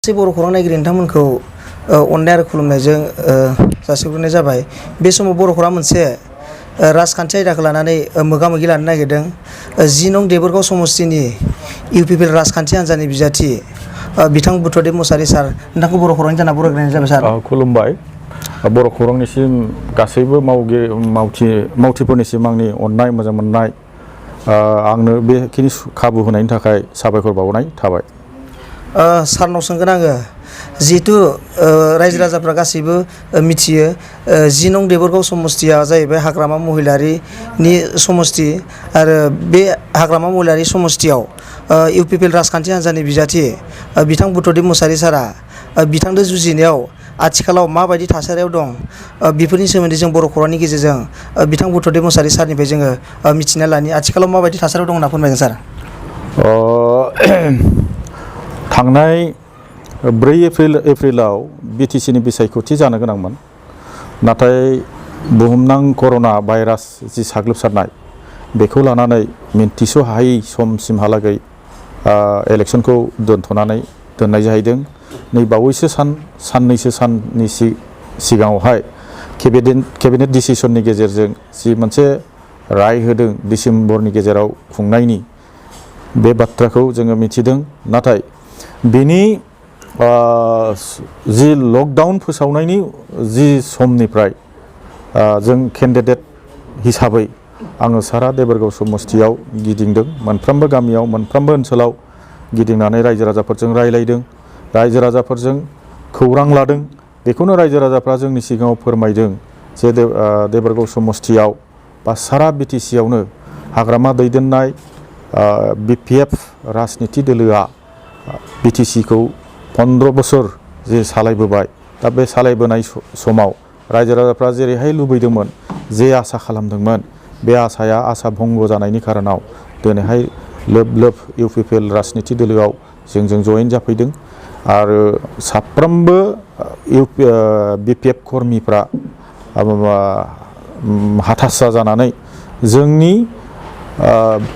बर' खौरां नायगिरि नोंथांमोनखौ अननाय आरो खुलुमनायजों जासिहरनाय जाबाय। बे समाव बर' खौरां मोनसे राजखान्थि आयदाखौ लानानै मोगा मोगि लानो नागिरदों। 10 नं देबोरगाव समस्तिनि इउपिपिएल राजखान्थि हान्जानि बिजाथि बिथां बुद्धदेब मुसाहारि सार, नोंथांखौ बर' खौरांनि जाना बरायग्रोनाय जाबाय सार। खुलुमबाय। बर' खौरांनिसिम गासैबो मावथिफोरनिसिम आंनि अननाय मोजां मोननाय आंनो बेखिनि खाबु होनायनि थाखाय साबायखर बावनाय थाबाय। सारनाव सोंगोन आङो, जिहेतु रायजो राजाफ्रा गासैबो मिथियो 10 नं देबोरगाव समस्तिया जाहैबाय हाग्रामा महिलारिनि समस्ति, आरो बे हाग्रामा महिलारि समस्तियाव इउपिपिएल राजखान्थि हान्जानि बिजाथि बिथां बुद्धदेब मुसाहारि सारा बिथांजों जुजिनायाव आथिखालाव माबायदि थासारियाव दं, बेफोरनि सोमोन्दै जों बर' खौरांनि गेजेरजों बिथां बुद्धदेब मुसाहारि सारनिफ्राय जोङो मिथिना लानि। आथिखालाव माबायदि थासारियाव दं होनना फोरमायगोन सार? थांनाय 4 एप्रिलाव बिटिसिनि बिसायख'थि जानो गोनांमोन, नाथाय बुहुमनां कर'ना भाइरास जि साग्लोबसारनाय बेखौ लानानै मिन्थिस' हायै समसिमहालागै इलेक्सनखौ दोननाय जाहैदों। नै बावैसो साननैसो साननि सिगाङावहाय केबिनेट डिसिसननि गेजेरजों जि मोनसे राय होदों डिसेम्बरनि गेजेराव खुंनायनि, बे बाथ्राखौ जोङो मिथिदों। नाथाय बेनि जि लकडाउन फोसावनायनि जि समनिफ्राय जों केन्डिडेट हिसाबै आङो सारा देबोरगाव समस्तियाव गिदिंदों। मोनफ्रोमबो गामियाव, मोनफ्रोमबो ओनसोलाव गिदिंनानै रायजो राजाफोरजों रायलायदों, रायजो राजाफोरजों खौरां लादों। बेखौनो रायजो राजाफ्रा जोंनि सिगाङाव फोरमायदों जे देबोरगाव समस्तियाव बा सारा बिटिसियावनो हाग्रामा दैदेननाय बिपिएफ राजनिथि दोलोआ बिटिसिखौ 15 बोसोर जे सालायबोबाय, दा बे सालायबोनाय समाव रायजो राजाफ्रा जेरैहाय लुबैदोंमोन, जे आसा खालामदोंमोन, बे आसा भंग जानायनि खारनाव दिनैहाय लोब इउपिपिएल राजनिथि दोलोआव जोंजों जयेन जाफैदों। आरो साफ्रोमबो बिपिएफ कर्मिफ्रा हाथासा जानानै जोंनि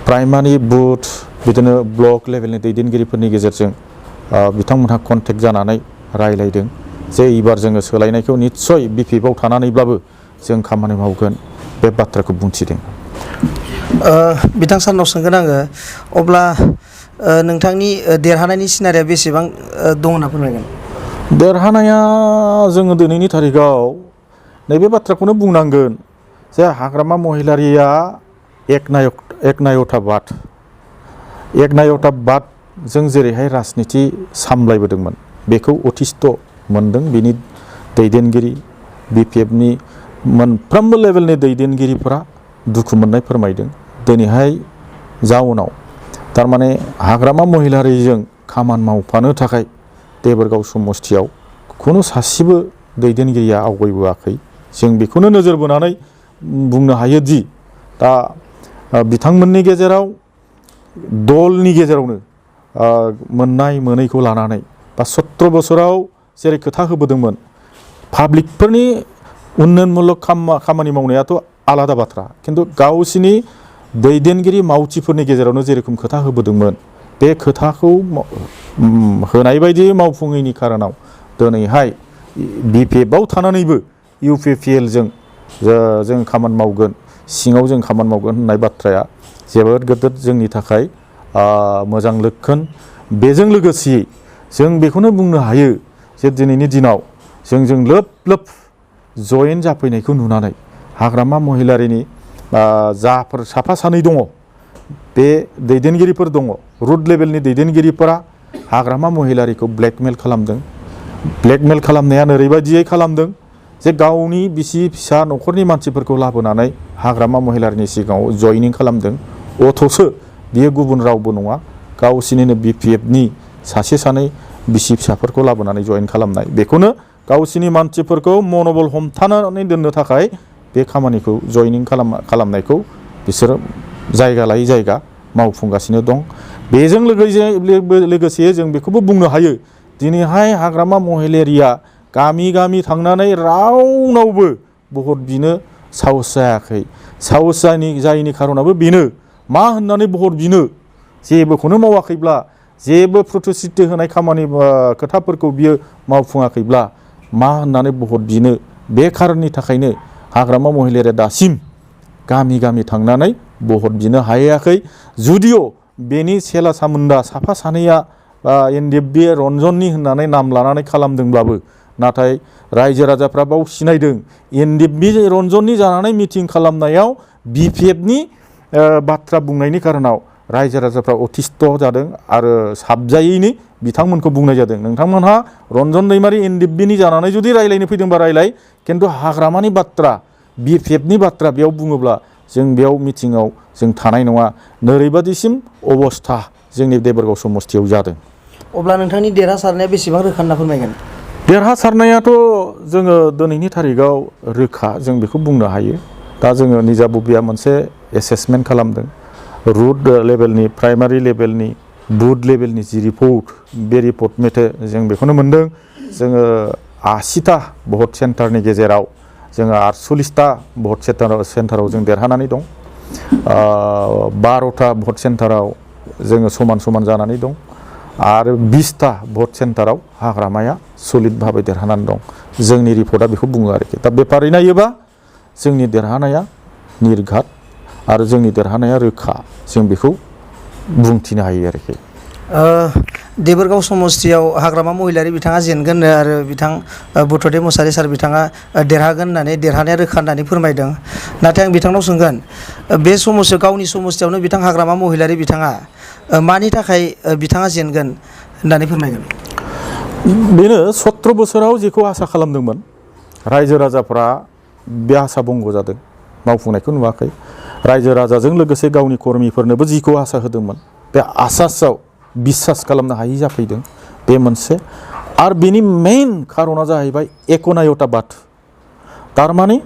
प्राइमारि बुथ बिदिनो ब्लक लेभेलनि दैदेनगिरिफोरनि गेजेरजों बिथांमोनहा कन्टेक्ट जानानै रायलायदों जे एबार जोङो सोलायनायखौ निस्सय बिपिएफआव थानानैब्लाबो जों खामानि मावगोन, बे बाथ्राखौ बुंथिदों। बिथां सारनाव सोंगोन आङो, अब्ला नोंथांनि देरहानायनि सिनारिया बेसेबां दं होनना फोरमायगोन? देरहानाया जोङो दिनैनि थारिखआव नैबे बाथ्राखौनो बुंनांगोन जे हाग्रामा महिलारिया एकनायताबाद जों जेरैहाय राजनिथि सामलायबोदोंमोन, बेखौ अतिस्थ मोनदों। बिनि दैदेनगिरि बिपिएफनि मोनफ्रोमबो लेभेलनि दैदेनगिरिफोरा दुखु मोननाय फोरमायदों। दिनैहाय जाउनाव थारमाने हाग्रामा महिलारिजों खामानि मावफानो थाखाय देबोरगाव समस्तियाव खुनु सासेबो दैदेनगिरिया आवगायबोआखै। जों बेखौनो नोजोर बोनानै बुंनो हायोदि दा बिथांमोननि गेजेराव दलनि गेजेरावनो मोननाय मोनैखौ लानानै बा 17 बोसोराव जेरै खोथा होबोदोंमोन, पाब्लिकफोरनि उन्नयनमूलक खामानि मावनायाथ' आलादा बाथ्रा, खिन्थु गावसिनि दैदेनगिरि मावथिफोरनि गेजेरावनो जेरेखम खोथा होबोदोंमोन, बे खोथाखौ होनाय बायदि मावफुङैनि खारनाव दिनैहाय बिपिएफआव थानानैबो इउपिपिएलजों जों खामानि मावगोन, सिङाव जों खामानि मावगोन होननाय बाथ्राया जोबोद गिदिर जोंनि थाखाय मोजां लक्षण। बेजों लोगोसे जों बेखौनो बुंनो हायो जे दिनैनि दिनाव जोंजों लोब जयेन जाफैनायखौ नुनानै हाग्रामा महिलारिनि जाफोर साफा सानै दङ, बे दैदेनगिरिफोर दङ, रुट लेभेलनि दैदेनगिरिफोरा हाग्रामा महिलारिखौ ब्लेकमेल खालामदों। ब्लेकमेल खालामनाया ओरैबायदियै खालामदों जे गावनि बिसि फिसा न'खरनि मानसिफोरखौ लाबोनानै हाग्रामा महिलारिनि सिगाङाव जयनिं खालामदों। अथ'स बियो गुबुन रावबो नङा, गावसिनिनो बिपिएफनि सासे सानै बिसि फिसाफोरखौ लाबोनानै जयेन खालामनाय। बेखौनो गावसिनि मानसिफोरखौ मनबल हमथानानै दोननो थाखाय बे खामानिखौ जयनिं खालामनायखौ बिसोरो जायगा लायै जायगा मावफुंगासिनो दं। बेजों लोगोसे जों बेखौबो बुंनो हायो, दिनैहाय हाग्रामा महिलारिया गामि गामि थांनानै रावनावबो भट बिनो साहस जायाखै। साहस जायैनि खारनाबो बेनो, मा होननानै भट बिनो, जेबोखौनो मावाखैब्ला जेबो प्रतिश्रुति होनाय खामानि खोथाफोरखौ बियो मावफुङाखैब्ला मा होननानै भट बिनो बे खारननि थाखायनो हाग्रामा महिलारिया दासिम गामि गामि थांनानै भट बिनो हायाखै जुदिअ बेनि सेला सामुन्दा साफा सानैया एनडिएफबि रन्जननि होननानै नाम लानानै खालामदोंब्लाबो नाथाय रायजो राजाफ्रा बाव सिनायदों एनडिएफबि रन्जननि जानानै मिटिं खालामनायाव बिपिएफनि बाथ्रा बुंनायनि कारनाव रायजो राजाफ्रा अतिस्थ जादों आरो साबजायैनो बिथांमोनखौ बुंनाय जादों नोंथांमोनहा रन्जन दैमारि एनडिएफबिनि जानानै जुदि रायलायनो फैदोंबा रायलाय खिन्थु हाग्रामानि बाथ्रा बिपिएफनि बाथ्रा बेयाव बुङोब्ला जों बेयाव मिटिङाव जों थानाय नङा नोरैबादिसिम अबस्था जोंनि देबरगाव समस्तियाव जादों। अब्ला नोंथांनि देरहासारनाया बेसेबां रोखा होनना फोरमायगोन? देरहासारनायाथ' जोङो दिनैनि थारिखआव रोखा जों बेखौ बुंनो हायो। दा जोङो निजा बबिया मोनसे एसेसमेन्ट खालामदों रुट लेभेलनि प्राइमारि लेभेलनि बुथ लेभेलनि जि रिपर्ट बे रिपर्ट मेथे जों बेखौनो मोनदों जोङो 80टा भट सेन्टारनि गेजेराव जोङो 48टा भट सेन्टाराव जों देरहानानै दं 12टा भट सेन्टाराव जोङो समान समान जानानै दं आरो 20टा भट सेन्टाराव हाग्रामाया सलिड भाबै देरहानानै दं जोंनि रिपर्टआ बेखौ बुङो आरोखि दा बेपारै नायोबा जोंनि देरहानाया निर्घात आरो जोंनि देरहानाया रोखा जों बेखौ बुंथिनो हायो आरोखि। देबरगाव समस्तियाव हाग्रामा महिलारि बिथाङा जेनगोन आरो बिथां बुधदेव मुसाहारि सार बिथाङा देरहागोन होननानै देरहानाया रोखा होननानै फोरमायदों नाथाय आं बिथांनाव सोंगोन बे समस्तियाव गावनि समस्तियावनो बिथां हाग्रामा महिलारि बिथाङा मानि थाखाय बिथाङा जेनगोन होननानै फोरमायगोन? बेनो 17 बोसोराव जेखौ आसा खालामदोंमोन रायजो राजाफ्रा बे आसा बंग जादों मावफुंनायखौ नुवाखै रायजो राजाजों लोगोसे गावनि कर्मिफोरनोबो जिखौ आसा होदोंमोन बे आसासाव बिसास खालामनो हायि जाफैदों बे मोनसे आरो बेनि मेइन खारना जाहैबाय एकनायताबाद थारमाने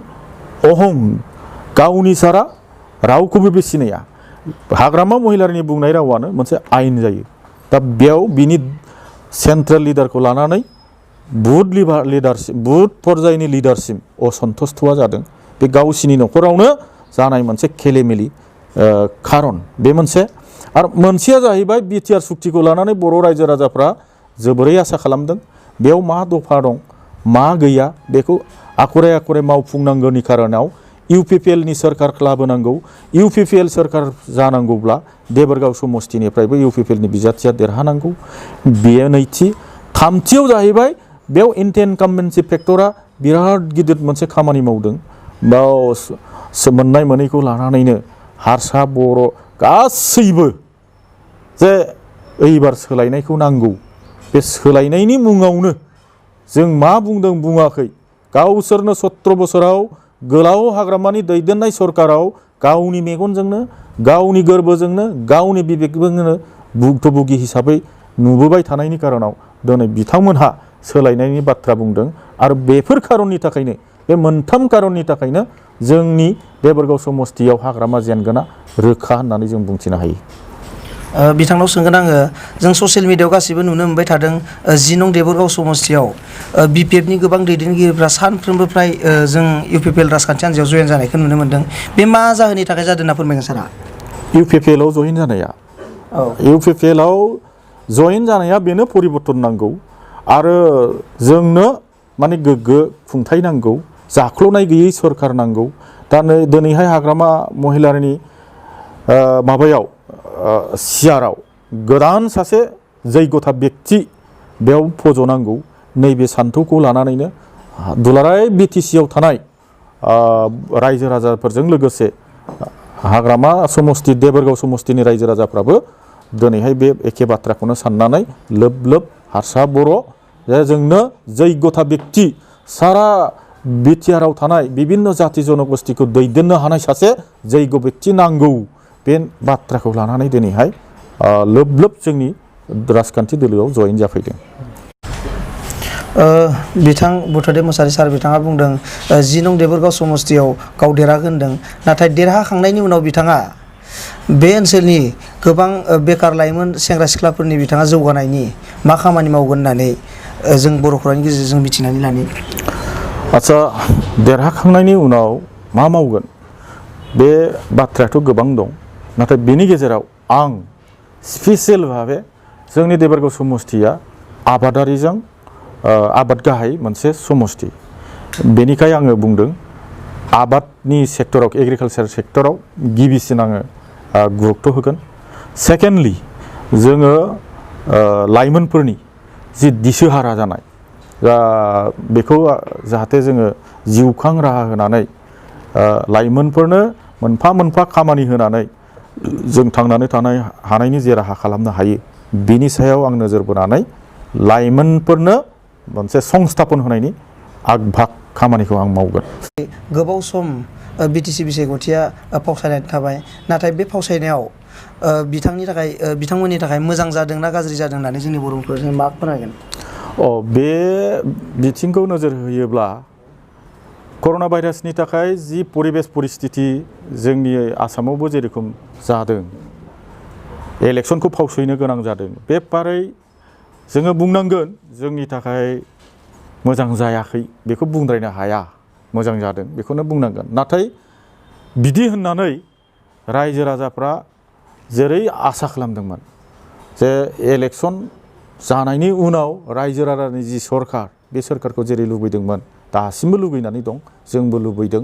अहम गावनि सारा रावखौबो बे सिनाया हाग्रामा महिलारिनि बुंनाय रावानो मोनसे आयेन जायो दा बेयाव बिनि सेन्ट्रेल लिडारखौ लानानै बुथ पर्यायनि लिडारसिम असन्तुष्टआ जादों बे गावसिनि न'खरावनो जानाय मोनसे खेलेमेलि खारन बे मोनसे आरो मोनसेया जाहैबाय बिटिआर सुक्तिखौ लानानै बर' रायजो राजाफ्रा जोबोरै आसा खालामदों बेयाव मा दफा दं मा गैया बेखौ आखरे आखरे मावफुंनांगौनि कारनाव इउपिपिएलनि सोरखार लाबोनांगौ इउपिपिएल सोरखार जानांगौब्ला देबरगाव समस्तिनिफ्रायबो इउपिपिएलनि बिजाथिया देरहानांगौ बेयो नैथि थामथियाव जाहैबाय बेयाव इनकम्बेन्सि फेक्टरा बिराद गिदिर मोनसे खामानि मावदों बाव मोननाय मोनैखौ लानानैनो हारसा बर' गासैबो जे एबार सोलायनायखौ नांगौ बे सोलायनायनि मुङावनो जों मा बुंदों बुङाखै गावसोरनो 17 बोसोराव गोलाव हाग्रामानि दैदेननाय सरकाराव गावनि मेगनजोंनो गावनि गोरबोजोंनो गावनि बिबेकजोंनो भुक्तभोगि हिसाबै नुबोबाय थानायनि कारनाव दिनै बिथांमोनहा सोलायनायनि बाथ्रा बुंदों आरो बेफोर खारननि थाखायनो बे मोनथाम खारननि थाखायनो जोंनि देबरगाव समस्तियाव हाग्रामा जेनगोना रोखा होननानै जों बुंथिनो हायो। बिथांनाव सोंगोन आङो जों ससियेल मिडियायाव गासिबो नुनो मोनबाय थादों 10 नं देबरगाव समस्तियाव बिपिएफनि गोबां दैदेनगिरिफ्रा सानफ्रोमबो फ्राय जों इउपिपिएल राजखान्थि हान्जायाव जयेन जानायखौ नुनो मोनदों बे मा जाहोननि थाखाय जादों होनना फोरमायगोन सारा? इउपिपिएलआव जयेन जानाया इउपिपिएलआव जयेन जानाया बेनो परिबर्तन नांगौ आरो जोंनो माने गोग्गो खुंथाय नांगौ जाख्ल'नाय गैयै सरखार नांगौ दा दिनैहाय हाग्रामा महिलारिनि माबायाव सियाराव गोदान सासे जैगथा व्यक्ति बेयाव फज'नांगौ नैबे सान्थौखौ लानानैनो दुलाराय बिटिसिआव थानाय रायजो राजाफोरजों लोगोसे हाग्रामा समस्ति देबरगाव समस्तिनि रायजो राजाफ्राबो दिनैहाय बे एखे बाथ्राखौनो साननानै लोब लोब हारसा बर' जोंनो जैगथा व्यक्ति सारा बिटिआराव थानाय बिभिन्न जाति जनगोष्ठीखौ दैदेननो हानाय सासे जैग व्यक्ति नांगौ बे बाथ्राखौ लानानै दिनैहाय लोब लोब जोंनि राजखान्थि दोलोआव जयेन जाफैदों। बिथां बुधदेव मुसाहारि सार बिथाङा बुंदों 10 नं देबरगाव समस्तियाव गाव देरहागोन होनदों नाथाय देरहाखांनायनि उनाव बिथाङा बे ओनसोलनि गोबां बेकार लाइमोन सेंग्रा सिख्लाफोरनि बिथाङा जौगानायनि मा खामानि मावगोन होननानै जों बर' खौरांनि गेजेरजों मिथिनानै लानि। आच्छा देरहाखांनायनि उनाव मा मावगोन बे बाथ्रायाथ' गोबां दं नाथाय बेनि गेजेराव आं स्पेसियेल भाबे जोंनि देबरगाव समस्तिया आबादारिजों आबाद गाहाय मोनसे समस्ति बेनिखाय आङो बुंदों आबादनि सेक्टराव एग्रिकालचार सेक्टराव गिबिसिन आङो गुरुत्त होगोन सेकेन्डलि जोङो लाइमोनफोरनि जि दिसोहारा जानाय बेखौ जाहाथे जोङो जिउखां राहा होनानै लाइमोनफोरनो मोनफा मोनफा खामानि होनानै जों थांनानै थानाय हानायनि जे राहा खालामनो हायो बिनि सायाव आं नोजोर बोनानै लाइमोनफोरनो मोनसे संस्थापन होनायनि आग-भाग खामानिखौ आं मावगोन। गोबाव सम बिटिसि बिसायख'थिया फावसायनानै थाबाय नाथाय बे फावसायनायाव बिथांमोननि थाखाय मोजां जादों ना गाज्रि जादों होननानै जोंनि बर'फोरजों मा फोरमायगोन? बे बिथिंखौ नोजोर होयोब्ला कर'ना भाइरासनि थाखाय जि परिबेस परिस्थिति जोंनि आसामावबो जेरखम जादों इलेक्सनखौ फावसयनो गोनां जादों बे पारै जोङो बुंनांगोन जोंनि थाखाय मोजां जायाखै बेखौ बुंद्रायनो हाया मोजां जादों बेखौनो बुंनांगोन नाथाय बिदि होननानै रायजो राजाफ्रा जेरै आसा खालामदोंमोन जे इलेक्सन जानायनि उनाव रायजो राजानि जि सरकार बे सरकारखौ जेरै लुबैदोंमोन दासिमबो लुबैनानै दं जोंबो लुबैदों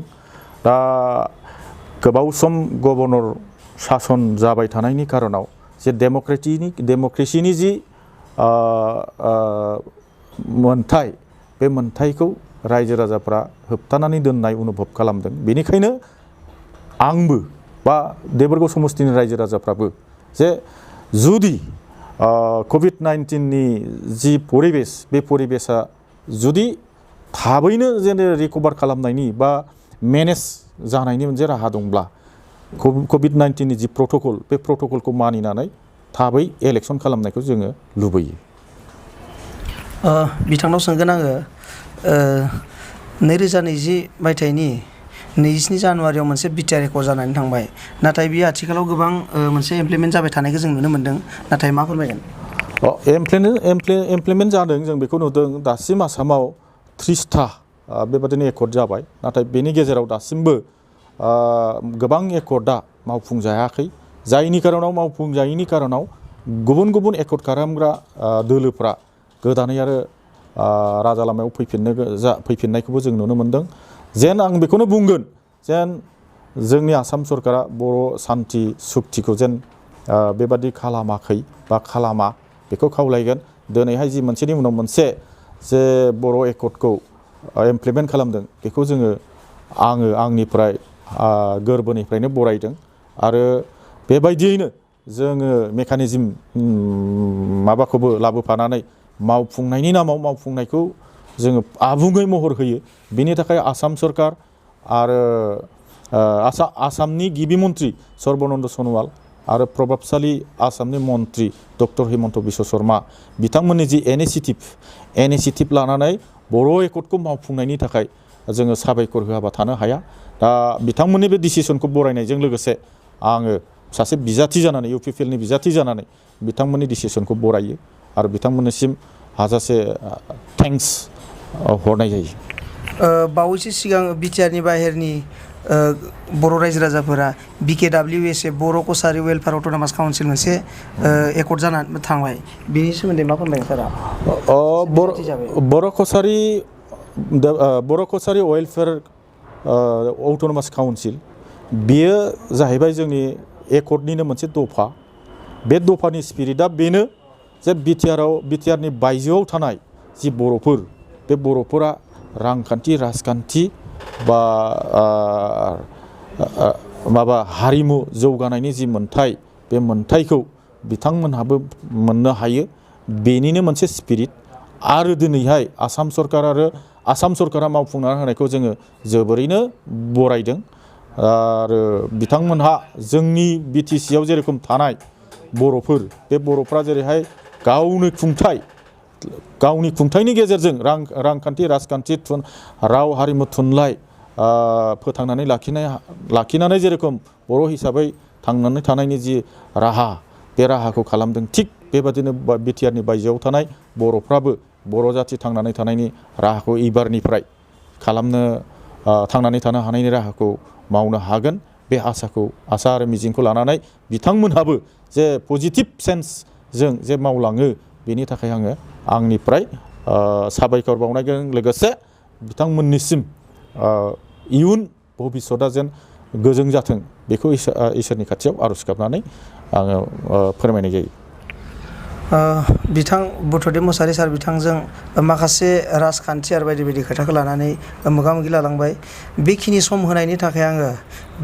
दा गोबाव सम गभर्नर सासन जाबाय थानायनि खारनाव जे डेम'क्रेसिनि जि मोनथाय बे मोनथायखौ रायजो राजाफ्रा होबथानानै दोननाय अनुभब खालामदों बेनिखायनो आंबो बा देबरगाव समस्तिनि रायजो राजाफ्राबो जे जुदि कभिड-19नि जि परिबेस बे परिबेसा जुदि थाबैनो जेने रिकभार खालामनायनि बा मेनेज जानायनि मोनसे राहा दंब्ला कभिड-19नि जि प्रट'कल बे प्रट'कलखौ मानिनानै थाबै इलेक्सन खालामनायखौ जोङो लुबैयो। बिथांनाव सोंगोन आङो 2020 मायथाइनि 27 जानुवारियाव मोनसे बिटिआर रेकर्ड जानानै थांबाय नाथाय बियो आथिखालाव गोबां मोनसे इमप्लिमेन्ट जाबाय थानायखौ जों नुनो मोन्दों नाथाय मा फोरमायगोन? इमप्लिमेन्ट जादों जों बेखौ नुदों दासिम आसामाव 30था बेबादिनो एकर्ड जाबाय नाथाय बेनि गेजेराव दासिमबो गोबां एकर्डआ मावफुंजायाखै जायनि खारनाव मावफुंजायैनि खारनाव गुबुन गुबुन एकर्ड खालामग्रा दोलोफ्रा गोदानै आरो राजा लामायाव फैफिननायखौबो जों नुनो मोन्दों जेन आं बेखौनो बुंगोन जेन जोंनि आसाम सरकारा बर' सान्थि सुक्तिखौ जेन बेबादि खालामाखै बा खालामा बेखौ खावलायगोन दिनैहाय जि मोनसेनि उनाव मोनसे जे बर' एकर्डखौ इमप्लिमेन्ट खालामदों बेखौ आङो आंनिफ्राय गोरबोनिफ्रायनो बरायदों आरो बेबायदियैनो जोङो मेकानिजम माबाखौबो लाबोफानानै मावफुंनायनि नामाव मावफुंनायखौ जोङो आबुङै महर होयो बेनि थाखाय आसाम सरकार आरो आसामनि गिबि मन्त्रि सर्बानन्द सन'वाल आरो प्रभाबशाली आसामनि मन्त्रि डक्टर हिमन्त बिश्व शर्मा बिथांमोननि जि इनिसिएटिभ लानानै बर' एकर्डखौ मावफुंनायनि थाखाय जोङो साबायखर होआबा थानो हाया दा बिथांमोननि बे डिसिसनखौ बरायनायजों लोगोसे आङो सासे बिजाथि जानानै इउपिपिएलनि बिजाथि जानानै बिथांमोननि डिसिसनखौ बरायो आरो बिथांमोननिसिम हाजासे थेंक्स हरनाय जायो। बावैसो सिगां बिटिआरनि बाहेरनि बर' रायजो राजाफोरा BKWSA बर' कसारि वेलफेयार अट'नमास काउन्सिल मोनसे एकर्ड जानानै थांबाय बेनि सोमोन्दै मा फोरमायगोन सारा? बर' कसारि वेलफेयार अट'नमास काउन्सिल बेयो जाहैबाय जोंनि एकर्डनिनो मोनसे दफा बे दफानि स्पिरिटआ बेनो जे बिटिआरनि बायजोआव थानाय जि बर'फोर बे बर'फोरा रांखान्थि राजखान्थि बा माबा हारिमु जौगानायनि जि मोन्थाय बे मोन्थायखौ बिथांमोनहाबो मोननो हायो बेनिनो मोनसे स्पिरिट आरो दिनैहाय आसाम सरकारा मावफुंनानै होनायखौ जोङो जोबोरैनो बरायदों आरो बिथांमोनहा जोंनि बिटिसिआव जेरेखम थानाय बर'फोर बे बर'फ्रा जेरैहाय गावनि खुंथायनि गेजेरजों रांखान्थि राजखान्थि राव हारिमु थुनलाइ फोथांनानै लाखिनानै जेरेखम बर' हिसाबै थांनानै थानायनि जि राहा बे राहाखौ खालामदों थिग बेबादिनो बिटिआरनि बायजोआव थानाय बर'फ्राबो बर' जाथि थांनानै थानायनि राहाखौ एबारनिफ्राय थांनानै थानो हानायनि राहाखौ मावनो हागोन बे आसा आरो मिजिंखौ लानानै बिथांमोनहाबो जे पजिटिभ सेन्स जों जे मावलाङो बेनि थाखाय आङो आंनिफ्राय साबायखर बावनायजों लोगोसे बिथांमोननिसिम इयुन भबिष्यतआ जेन गोजों जाथों बेखौ इसोरनि खाथियाव आर'ज गाबनानै आङो फोरमायनाय जायो। बिथां बुद्धदेब मुसाहारि सार बिथांजों माखासे राजखान्थि आरो बायदि बायदि खोथाखौ लानानै मोगा मोगि लालांबाय। बेखिनि सम होनायनि थाखाय आङो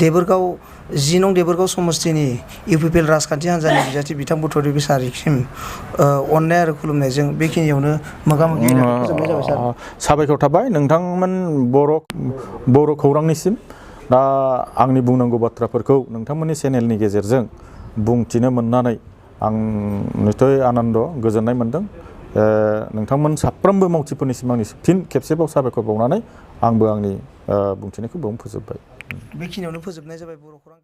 देबोरगाव 10 नं देबोरगाव समस्तिनि इउपिपिएल राजखान्थि हान्जानि बिजाथि बिथां बुद्धदेब मुसाहारिसिम अननाय आरो खुलुमनायजों बेखिनियावनो मोगा मोगि फोजोबनाय जाबाय सार। साबायखर थाबाय नोंथांमोन बर' खौरांनिसिम। दा आंनि बुंनांगौ बाथ्राफोरखौ नोंथांमोननि चेनेलनि गेजेरजों बुंथिनो मोननानै आं निस्सय आनन्द गोजोननाय मोनदों। नोंथांमोन साफ्रोमबो मावथिफोरनिसिम आंनि फिन खेबसेबाव साबायखर बावनानै आंबो आंनि बुंथिनायखौ बावनो फोजोबबाय। बेखिनियावनो फोजोबनाय जाबाय बर' खौरां।